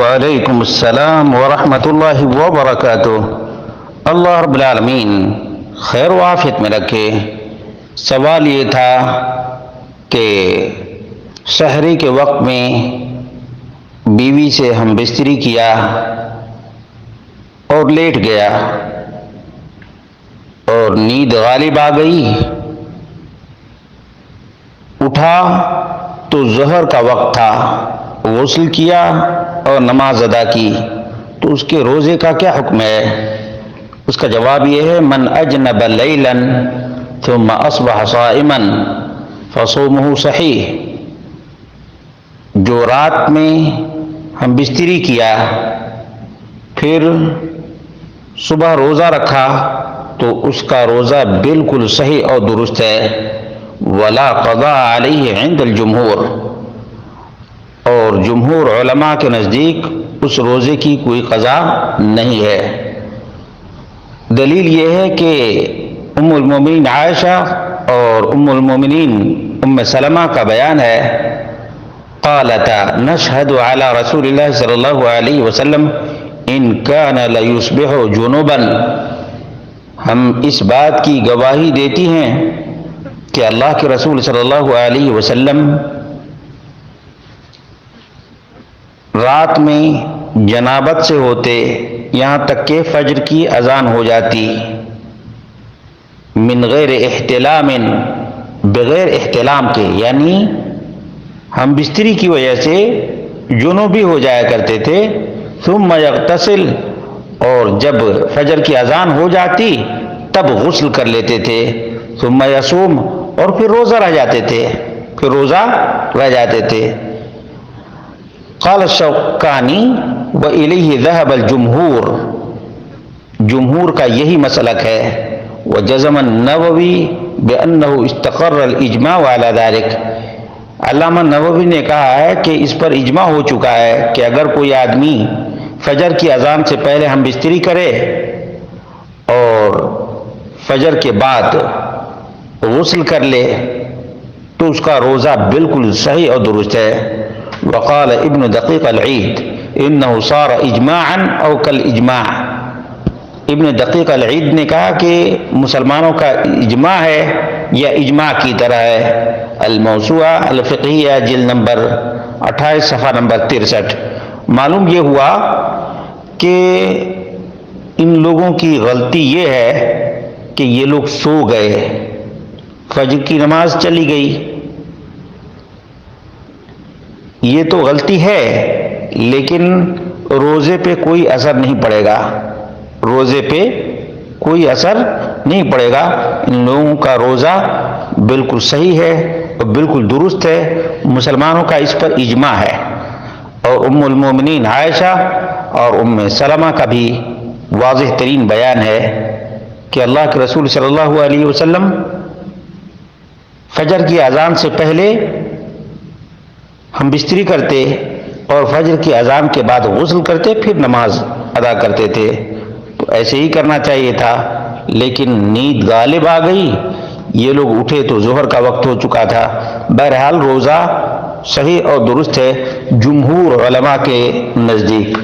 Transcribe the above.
وعلیکم السلام ورحمۃ اللہ وبرکاتہ۔ اللہ رب العالمین خیر و عافیت میں رکھے۔ سوال یہ تھا کہ سحری کے وقت میں بیوی سے ہم بستری کیا اور لیٹ گیا اور نیند غالب آ گئی، اٹھا تو ظہر کا وقت تھا، غسل کیا اور نماز ادا کی، تو اس کے روزے کا کیا حکم ہے؟ اس کا جواب یہ ہے من اجنب لیلا ثم اصبح صائما فصومه صحیح۔ جو رات میں ہم بستری کیا پھر صبح روزہ رکھا تو اس کا روزہ بالکل صحیح اور درست ہے۔ ولا قضاء علیہ عند الجمہور، اور جمہور علماء کے نزدیک اس روزے کی کوئی قضا نہیں ہے۔ دلیل یہ ہے کہ ام المومنین عائشہ اور ام المومنین ام سلمہ کا بیان ہے، قالتا نشہد علی رسول اللہ صلی اللہ علیہ وسلم ان کان لیصبح جنوبا، ہم اس بات کی گواہی دیتی ہیں کہ اللہ کے رسول صلی اللہ علیہ وسلم رات میں جنابت سے ہوتے یہاں تک کہ فجر کی اذان ہو جاتی، من غیر احتلام، بغیر احتلام کے، یعنی ہم بستری کی وجہ سے جنوبی ہو جایا کرتے تھے، ثم یغتسل، اور جب فجر کی اذان ہو جاتی تب غسل کر لیتے تھے، ثم یصوم، اور پھر روزہ رہ جاتے تھے، قال الشوکانی وإلیہ ذہب الجمہور، جمہور کا یہی مسلک ہے، وجزم النووی بأنہ استقر الاجماع علی ذلک، علامہ نووی نے کہا ہے کہ اس پر اجماع ہو چکا ہے کہ اگر کوئی آدمی فجر کی اذان سے پہلے ہم بستری کرے اور فجر کے بعد غسل کر لے تو اس کا روزہ بالکل صحیح اور درست ہے۔ وقال ابن دقیق العید انہ صار اجماعا او کالاجماع، ابن دقیق العید نے کہا کہ مسلمانوں کا اجماع ہے یا اجماع کی طرح ہے، الموسوعہ الفقہیہ جلد نمبر 28 صفحہ نمبر 63۔ معلوم یہ ہوا کہ ان لوگوں کی غلطی یہ ہے کہ یہ لوگ سو گئے، فجر کی نماز چلی گئی، یہ تو غلطی ہے لیکن روزے پہ کوئی اثر نہیں پڑے گا، روزے پہ کوئی اثر نہیں پڑے گا، ان لوگوں کا روزہ بالکل صحیح ہے اور بالکل درست ہے، مسلمانوں کا اس پر اجماع ہے، اور ام المومنین عائشہ اور ام سلمہ کا بھی واضح ترین بیان ہے کہ اللہ کے رسول صلی اللہ علیہ وسلم فجر کی اذان سے پہلے ہم بستری کرتے اور فجر کی اذان کے بعد غسل کرتے پھر نماز ادا کرتے تھے، تو ایسے ہی کرنا چاہیے تھا، لیکن نیند غالب آ گئی، یہ لوگ اٹھے تو ظہر کا وقت ہو چکا تھا۔ بہرحال روزہ صحیح اور درست ہے جمہور علماء کے نزدیک۔